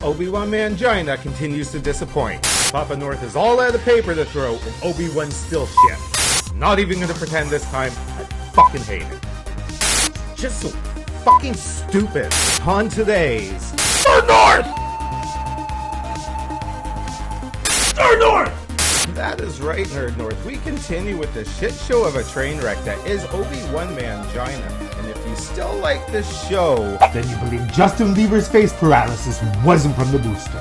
Obi-Wan Mangina continues to disappoint. Papa North is all out of paper to throw, and Obi-Wan's still shit. Not even gonna pretend this time. I fucking hate it. Just so fucking stupid. On today's Star North! Star North! That is right, Nerd North. We continue with the shit show of a train wreck that is Obi-Wan Mangina. And if you still like this show, then you believe Justin Bieber's face paralysis wasn't from the booster.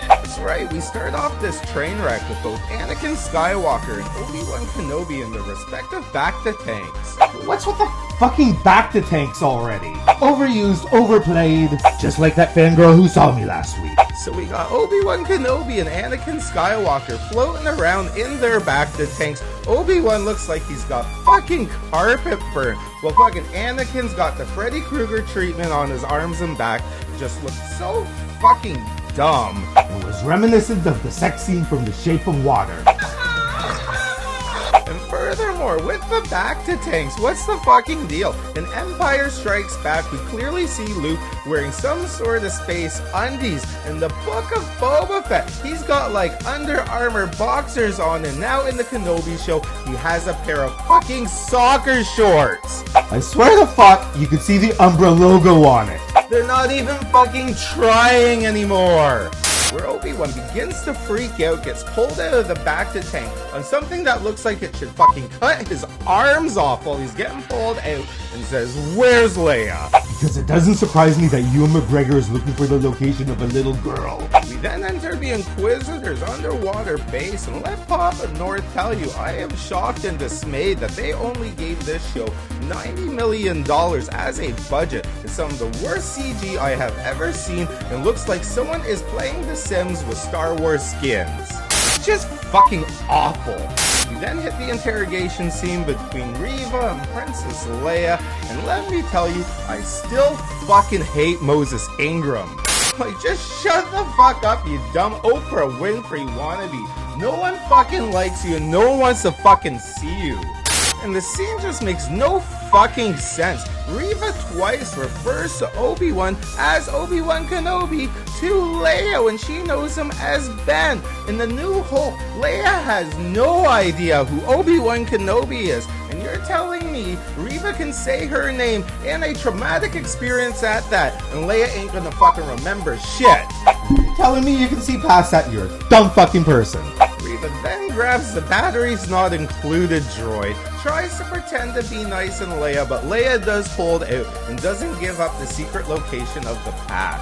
That's right, we start off this train wreck with both Anakin Skywalker and Obi-Wan Kenobi in their respective back-to-tanks. What's with the fucking back-to-tanks already? Overused, overplayed, just like that fangirl who saw me last week. So we got Obi-Wan Kenobi and Anakin Skywalker floating around in their back-to-tanks. Obi-Wan looks like he's got fucking carpet burn. Well, fucking Anakin's got the Freddy Krueger treatment on his arms and back. Just looks so fucking dumb. It was reminiscent of the sex scene from The Shape of Water. And furthermore, with the back-to-tanks, what's the fucking deal? In Empire Strikes Back, we clearly see Luke wearing some sort of space undies. In the Book of Boba Fett, he's got like Under Armour boxers on, and now in the Kenobi show, he has a pair of fucking soccer shorts. I swear to fuck, you could see the Umbra logo on it. They're not even fucking trying anymore. Where Obi-Wan begins to freak out, gets pulled out of the back-to-tank on something that looks like it should fucking cut his arms off while he's getting pulled out, and says, "Where's Leia?" Because it doesn't surprise me that Ewan McGregor is looking for the location of a little girl. We then enter the Inquisitor's underwater base, and let Papa North tell you, I am shocked and dismayed that they only gave this show $90 million as a budget. It's some of the worst CG I have ever seen, and looks like someone is playing The Sims with Star Wars skins. It's just fucking awful. We then hit the interrogation scene between Reva and Princess Leia, and let me tell you, I still fucking hate Moses Ingram. Like, just shut the fuck up, you dumb Oprah Winfrey wannabe. No one fucking likes you, and no one wants to fucking see you. And the scene just makes no fucking sense. Reva twice refers to Obi-Wan as Obi-Wan Kenobi to Leia when she knows him as Ben. In The New Hope, Leia has no idea who Obi-Wan Kenobi is. And you're telling me Reva can say her name in a traumatic experience at that, and Leia ain't gonna fucking remember shit. You're telling me you can see past that? You're a dumb fucking person. Reva then grabs the batteries not included droid, tries to pretend to be nice and Leia, but Leia does hold out and doesn't give up the secret location of the path.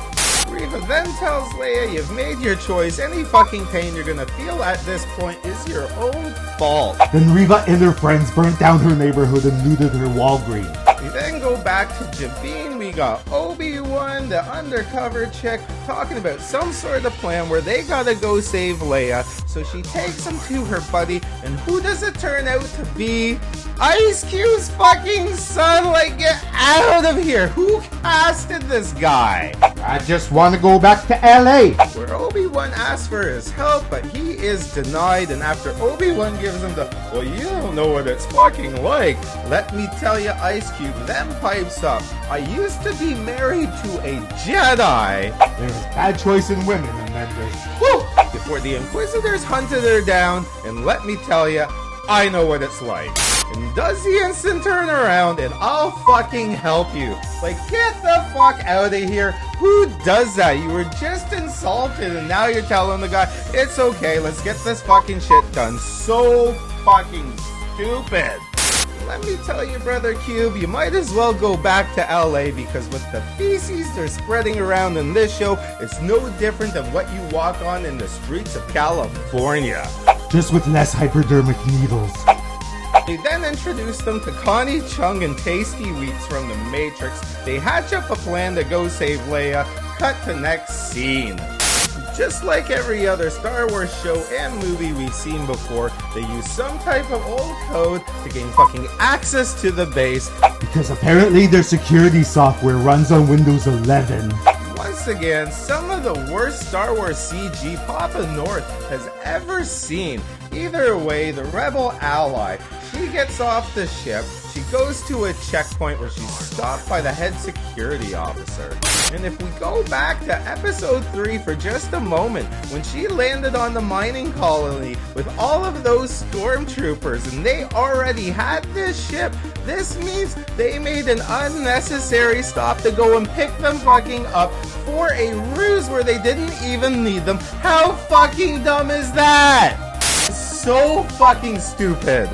Reva then tells Leia, you've made your choice, any fucking pain you're gonna feel at this point is your own fault. Then Reva and her friends burnt down her neighborhood and looted her Walgreens. We then go back to Jabin. We got Obi-Wan, the undercover chick, talking about some sort of plan where they gotta go save Leia. So she takes him to her buddy, and who does it turn out to be? Ice Cube's fucking son. Like, get out of here. Who casted this guy? I just want to go back to LA. Where Obi-Wan asks for his help, but he is denied, and after Obi-Wan gives him the, well, you don't know what it's fucking like. Let me tell you, Ice Cube then pipes up, I used to be married to a Jedi. There's bad choice in women, and then there's woo! Before the Inquisitors hunted her down, and let me tell you, I know what it's like. And does the instant turn around, and I'll fucking help you. Like, get the fuck out of here. Who does that? You were just insulted, and now you're telling the guy, it's okay, let's get this fucking shit done. So fucking stupid. Let me tell you, Brother Cube, you might as well go back to LA, because with the feces they're spreading around in this show, it's no different than what you walk on in the streets of California. Just with less hypodermic needles. They then introduce them to Connie Chung and Tasty Wheats from The Matrix. They hatch up a plan to go save Leia. Cut to next scene. Just like every other Star Wars show and movie we've seen before, they use some type of old code to gain fucking access to the base. Because apparently their security software runs on Windows 11. Once again, some of the worst Star Wars CG Papa North has ever seen. Either way, the rebel ally, she gets off the ship, she goes to a checkpoint where she's stopped by the head security officer. And if we go back to episode 3 for just a moment, when she landed on the mining colony with all of those stormtroopers and they already had this ship, this means they made an unnecessary stop to go and pick them fucking up for a ruse where they didn't even need them. How fucking dumb is that? So fucking stupid.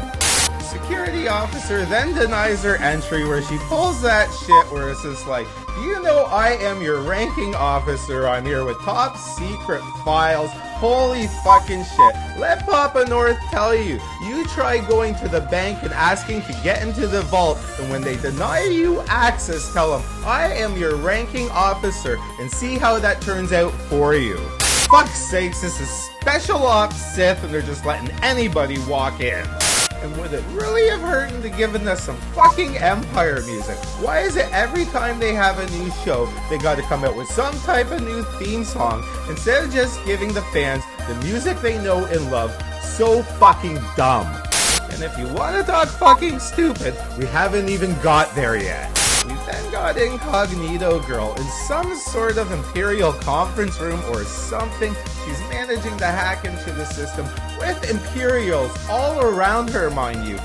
Security officer then denies her entry, where she pulls that shit where it's just like, do you know I am your ranking officer? I'm here with top secret files. Holy fucking shit. Let Papa North tell you, you try going to the bank and asking to get into the vault, and when they deny you access, tell them, I am your ranking officer, and see how that turns out for you. Fuck's sakes, this is Special Ops Sith, and they're just letting anybody walk in. And would it really have hurt to given us some fucking Empire music? Why is it every time they have a new show, they gotta come out with some type of new theme song, instead of just giving the fans the music they know and love? So fucking dumb. And if you wanna talk fucking stupid, we haven't even got there yet. We then got Incognito Girl in some sort of Imperial conference room or something. She's managing to hack into the system with Imperials all around her, mind you.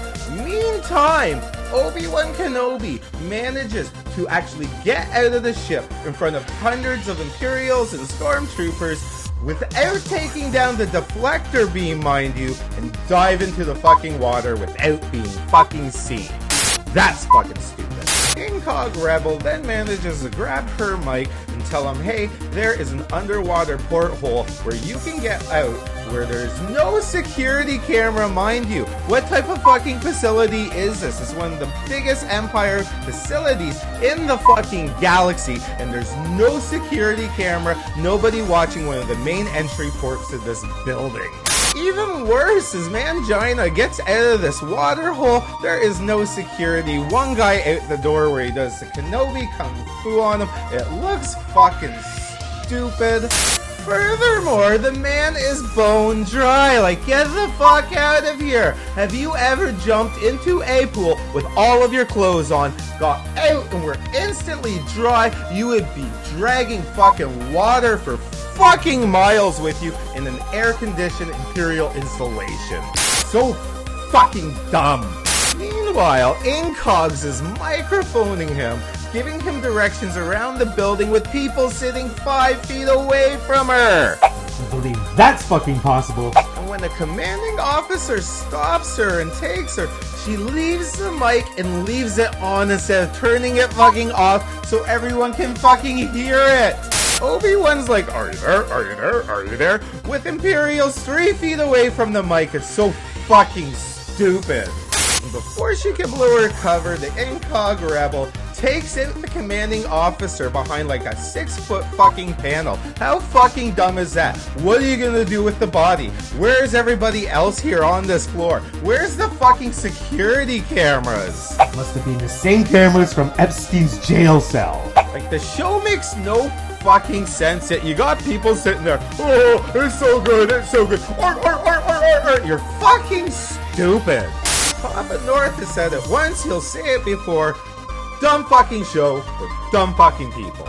Meantime, Obi-Wan Kenobi manages to actually get out of the ship in front of hundreds of Imperials and Stormtroopers without taking down the deflector beam, mind you, and dive into the fucking water without being fucking seen. That's fucking stupid. Incog Rebel then manages to grab her mic and tell him, hey, there is an underwater porthole where you can get out, where there's no security camera, mind you. What type of fucking facility is this? It's one of the biggest Empire facilities in the fucking galaxy, and there's no security camera, nobody watching one of the main entry ports to this building. Even worse, as Mangina gets out of this water hole, there is no security. One guy out the door where he does the Kenobi Kung Fu on him. It looks fucking stupid. Furthermore, the man is bone dry. Like, get the fuck out of here. Have you ever jumped into a pool with all of your clothes on, got out and were instantly dry? You would be dragging fucking water for fucking miles with you in an air-conditioned Imperial installation. So fucking dumb. Meanwhile, Incogs is microphoning him, giving him directions around the building with people sitting 5 feet away from her. I believe that's fucking possible. And when the commanding officer stops her and takes her, she leaves the mic and leaves it on instead of turning it fucking off so everyone can fucking hear it. Obi-Wan's like, are you there? Are you there? Are you there? With Imperials 3 feet away from the mic. It's so fucking stupid. And before she can blow her cover, the Incog Rebel takes out the commanding officer behind like a 6-foot fucking panel. How fucking dumb is that? What are you gonna do with the body? Where's everybody else here on this floor? Where's the fucking security cameras? Must have been the same cameras from Epstein's jail cell. Like, the show makes no fucking sense yet. You got people sitting there, oh, it's so good, it's so good. You're fucking stupid. Papa North has said it once, he'll say it before. Dumb fucking show for dumb fucking people.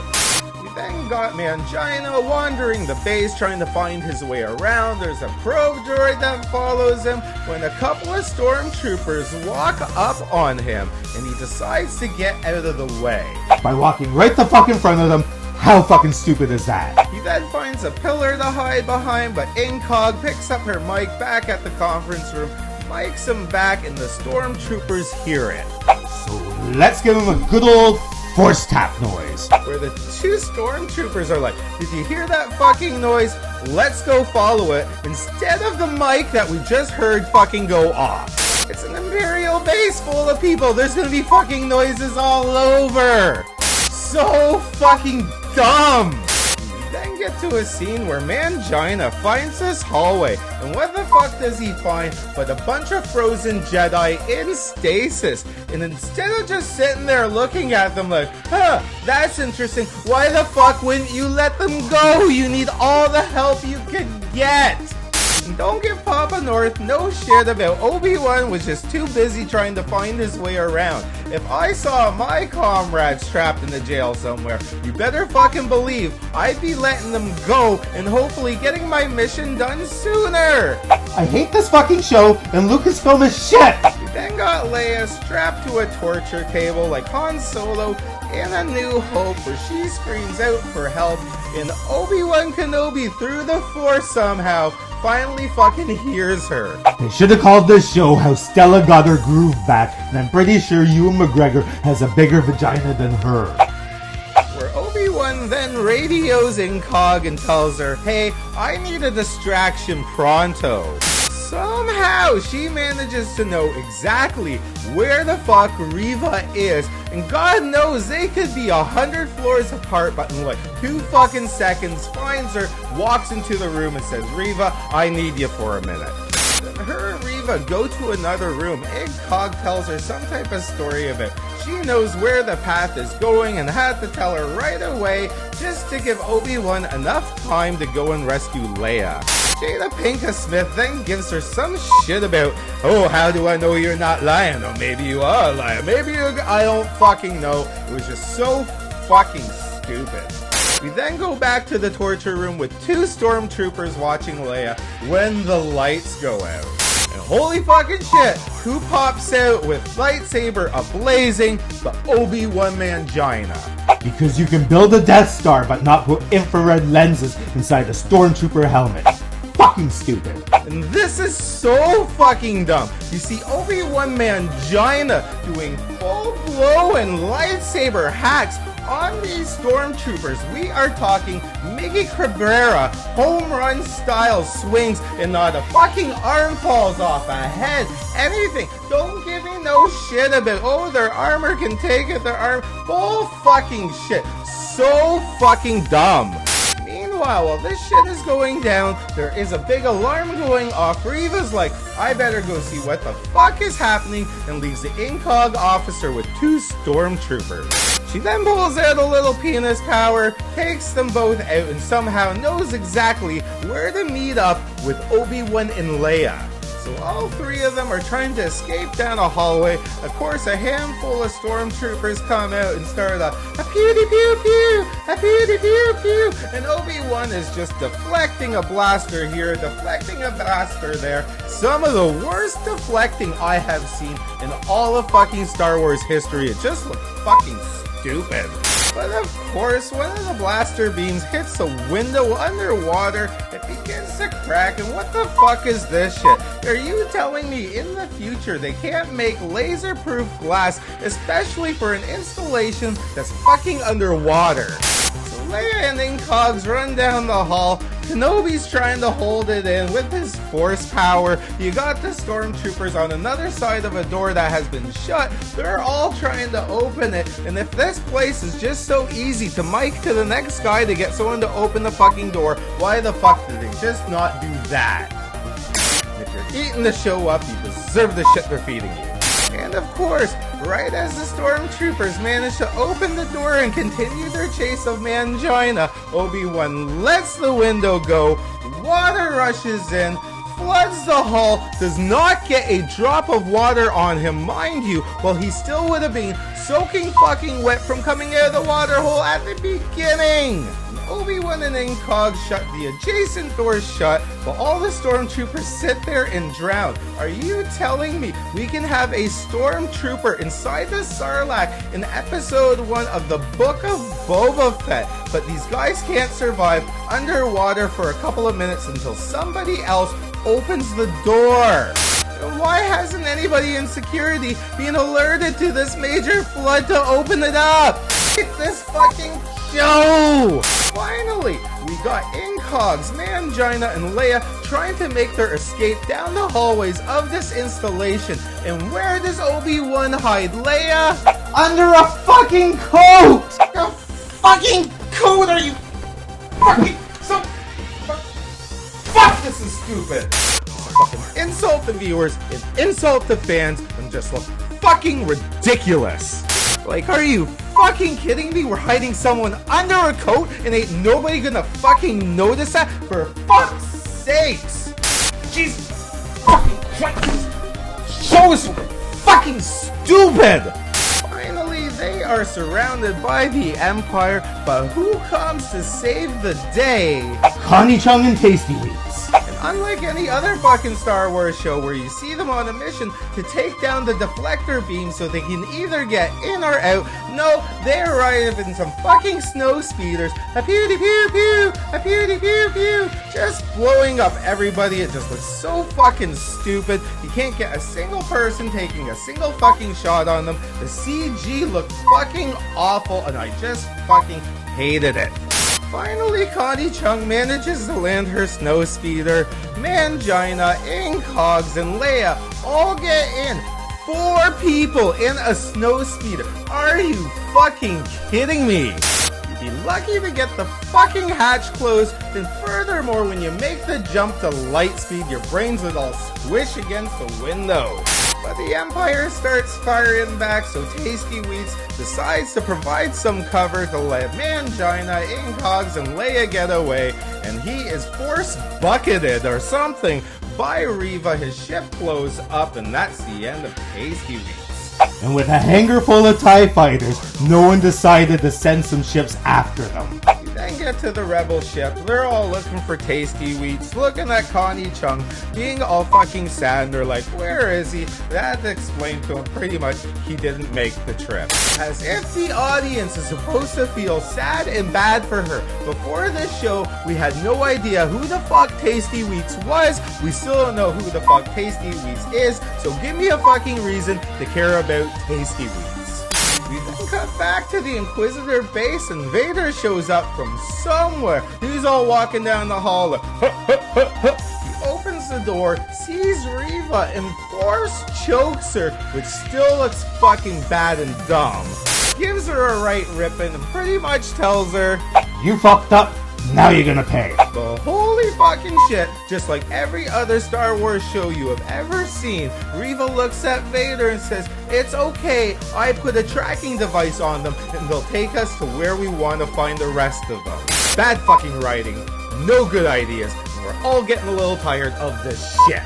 We then got Mangina wandering the base trying to find his way around. There's a probe droid that follows him when a couple of stormtroopers walk up on him and he decides to get out of the way. By walking right the fuck in front of them. How fucking stupid is that? He then finds a pillar to hide behind, but Incog picks up her mic back at the conference room, mics him back, and the stormtroopers hear it. So let's give him a good old force tap noise. Where the 2 stormtroopers are like, did you hear that fucking noise? Let's go follow it, instead of the mic that we just heard fucking go off. It's an Imperial base full of people. There's gonna be fucking noises all over. So fucking dumb. We then get to a scene where Mangina finds this hallway, and what the fuck does he find but a bunch of frozen Jedi in stasis? And instead of just sitting there looking at them like, huh, that's interesting, why the fuck wouldn't you let them go? You need all the help you can get. And don't give Papa North no shit about Obi-Wan was just too busy trying to find his way around. If I saw my comrades trapped in the jail somewhere, you better fucking believe I'd be letting them go and hopefully getting my mission done sooner. I hate this fucking show, and Lucasfilm is shit! We then got Leia strapped to a torture table like Han Solo in A New Hope, where she screams out for help, and Obi-Wan Kenobi through the Force somehow finally fucking hears her. They should have called this show How Stella Got Her Groove Back, and I'm pretty sure Ewan McGregor has a bigger vagina than her. Where Obi-Wan then radios Incog and tells her, hey, I need a distraction pronto. Somehow she manages to know exactly where the fuck Reva is, and God knows they could be 100 floors apart, but in like 2 fucking seconds finds her, walks into the room and says, Reva, I need you for a minute. Then her and Reva go to another room. Incog tells her some type of story about she knows where the path is going and had to tell her right away just to give Obi-Wan enough time to go and rescue Leia. Jada Pinkett Smith then gives her some shit about, oh, how do I know you're not lying? Or maybe you are lying. Maybe you're... I don't fucking know. It was just so fucking stupid. We then go back to the torture room with 2 stormtroopers watching Leia when the lights go out. And holy fucking shit, who pops out with lightsaber ablazing? The Obi-Wan Mangina. Because you can build a Death Star but not put infrared lenses inside a stormtrooper helmet. Fucking stupid. And this is so fucking dumb. You see Obi-Wan Mangina doing full-blown lightsaber hacks on these stormtroopers. We are talking Miggy Cabrera home run style swings, and not a fucking arm falls off a head. Anything. Don't give me no shit about, oh, their armor can take it, their arm. Bull fucking shit. So fucking dumb. Meanwhile, while this shit is going down, there is a big alarm going off. Reva's like, I better go see what the fuck is happening, and leaves the Incog officer with 2 stormtroopers. She then pulls out a little penis power, takes them both out, and somehow knows exactly where to meet up with Obi-Wan and Leia. So all 3 of them are trying to escape down a hallway. Of course, a handful of stormtroopers come out and start a pew-de-pew-pew, a pew-de-pew-pew, and Obi-Wan is just deflecting a blaster here, deflecting a blaster there. Some of the worst deflecting I have seen in all of fucking Star Wars history. It just looked fucking stupid. But of course, one of the blaster beams hits a window underwater. It begins to crack, and what the fuck is this shit? Are you telling me in the future they can't make laser-proof glass, especially for an installation that's fucking underwater? So Leia and Incogs run down the hall. Kenobi's trying to hold it in with his force power. You got the stormtroopers on another side of a door that has been shut. They're all trying to open it. And if this place is just so easy to mic to the next guy to get someone to open the fucking door, why the fuck did they just not do that? If you're eating the show up, you deserve the shit they're feeding you. And of course, right as the stormtroopers manage to open the door and continue their chase of Mangina, Obi-Wan lets the window go, water rushes in, floods the hall, does not get a drop of water on him, mind you, while he still would have been soaking fucking wet from coming out of the water hole at the beginning. Obi-Wan and Incog shut the adjacent doors shut, while all the stormtroopers sit there and drown. Are you telling me we can have a stormtrooper inside the Sarlacc in episode 1 of the Book of Boba Fett, but these guys can't survive underwater for a couple of minutes until somebody else opens the door? Why hasn't anybody in security been alerted to this major flood to open it up? Get this fucking show! Finally, we got Incogs, Mangina, and Leia trying to make their escape down the hallways of this installation. And where does Obi-Wan hide Leia? Under a fucking coat! A fucking coat, are you fucking so... Fuck, this is stupid! Fucking insult the viewers, and insult the fans, and just look fucking ridiculous. Like, are you fucking kidding me? We're hiding someone under a coat and ain't nobody gonna fucking notice that? For fuck's sakes! Jesus fucking Christ! This show is fucking stupid! Finally, they are surrounded by the Empire, but who comes to save the day? Connie Chung and Tasty Weeks. And unlike any other fucking Star Wars show where you see them on a mission to take down the deflector beam so they can either get in or out, no, they arrive in some fucking snow speeders, a pew pew pew, a pew pew pew, just blowing up everybody. It just looks so fucking stupid. You can't get a single person taking a single fucking shot on them. The CG looked fucking awful, and I just fucking hated it. Finally, Connie Chung manages to land her snow speeder. Mangina, Incogs, and Leia all get in. 4 people in a snow speeder. Are you fucking kidding me? You'd be lucky to get the fucking hatch closed, and furthermore, when you make the jump to light speed, your brains would all squish against the window. But the Empire starts firing back, so Tasty Wheats decides to provide some cover to let Mangina, Incogs, and Leia get away, and he is force bucketed or something by Reva. His ship blows up, and that's the end of Tasty Wheats. And with a hangar full of TIE fighters, no one decided to send some ships after them. Then get to the rebel ship. They're all looking for Tasty Wheats, looking at Connie Chung, being all fucking sad, and they're like, where is he? That explained to him pretty much he didn't make the trip. As if the audience is supposed to feel sad and bad for her. Before this show, we had no idea who the fuck Tasty Wheats was. We still don't know who the fuck Tasty Wheats is, so give me a fucking reason to care about Tasty Wheats. We then cut back to the Inquisitor base, and Vader shows up from somewhere. He's all walking down the hall. He opens the door, sees Reva, and force chokes her, which still looks fucking bad and dumb. Gives her a right ripping and pretty much tells her, You fucked up, now you're gonna pay. But holy fucking shit, just like every other Star Wars show you have ever seen, Reva looks at Vader and says, it's okay, I put a tracking device on them and they'll take us to where we want to find the rest of them. Bad fucking writing, no good ideas, and we're all getting a little tired of this shit.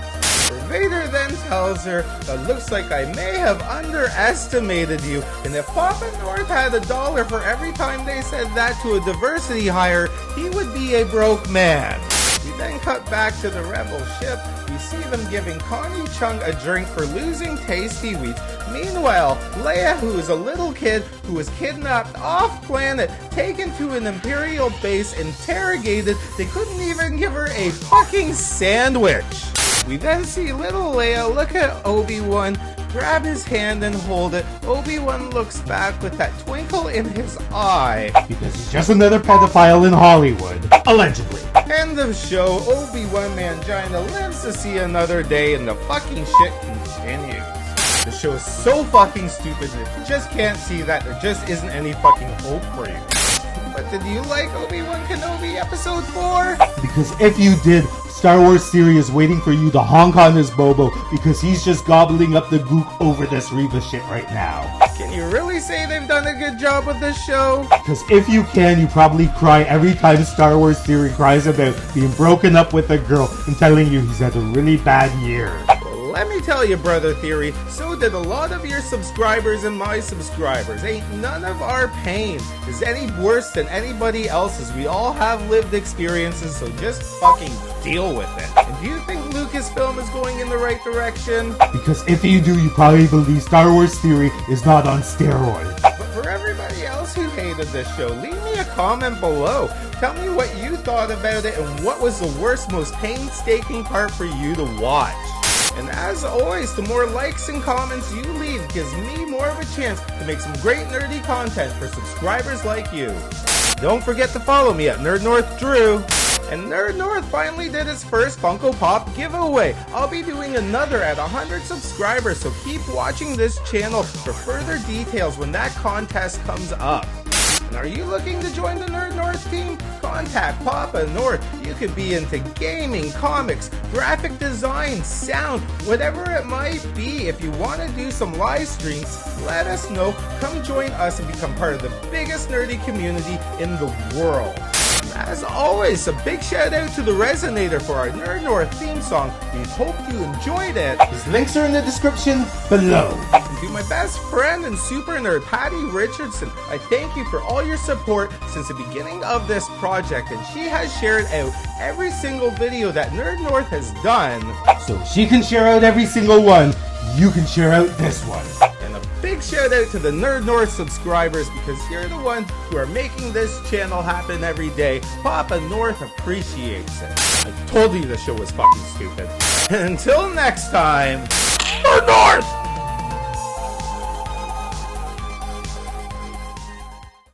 Vader then tells her, it looks like I may have underestimated you, and if Papa North had $1 for every time they said that to a diversity hire, he would be a broke man. We then cut back to the rebel ship. We see them giving Connie Chung a drink for losing Tasty Wheats. Meanwhile, Leia, who is a little kid who was kidnapped off-planet, taken to an Imperial base, interrogated, they couldn't even give her a fucking sandwich. We then see little Leia look at Obi-Wan, grab his hand and hold it. Obi-Wan looks back with that twinkle in his eye. Because he's just another pedophile in Hollywood. Allegedly. End of show. Obi-Wan Mangina lives to see another day, and the fucking shit continues. The show is so fucking stupid that if you just can't see that, there just isn't any fucking hope for you. But did you like Obi-Wan Kenobi Episode 4? Because if you did, Star Wars theory is waiting for you to honk on his Bobo because he's just gobbling up the gook over this Reva shit right now. Can you really say they've done a good job with this show? Because if you can, you probably cry every time Star Wars theory cries about being broken up with a girl and telling you he's had a really bad year. Let me tell you, Brother Theory, so did a lot of your subscribers and my subscribers. Ain't none of our pain is any worse than anybody else's. We all have lived experiences, so just fucking deal with it. And do you think Lucasfilm is going in the right direction? Because if you do, you probably believe Star Wars theory is not on steroids. But for everybody else who hated this show, leave me a comment below. Tell me what you thought about it and what was the worst, most painstaking part for you to watch. And as always, the more likes and comments you leave gives me more of a chance to make some great nerdy content for subscribers like you. Don't forget to follow me at NerdNorthDrew. And Nerd North finally did its first Funko Pop giveaway. I'll be doing another at 100 subscribers, so keep watching this channel for further details when that contest comes up. And are you looking to join the Nerd North team? Contact Papa North. You could be into gaming, comics, graphic design, sound, whatever it might be. If you want to do some live streams, let us know. Come join us and become part of the biggest nerdy community in the world. As always, a big shout out to the Resonator for our Nerd North theme song. We hope you enjoyed it. His links are in the description below. And to my best friend and super nerd, Patty Richardson, I thank you for all your support since the beginning of this project, and she has shared out every single video that Nerd North has done. So she can share out every single one, you can share out this one. And a big shout out to the Nerd North subscribers, because you're the ones who are making this channel happen every day. Papa North appreciates it. I told you the show was fucking stupid. Until next time, Nerd North!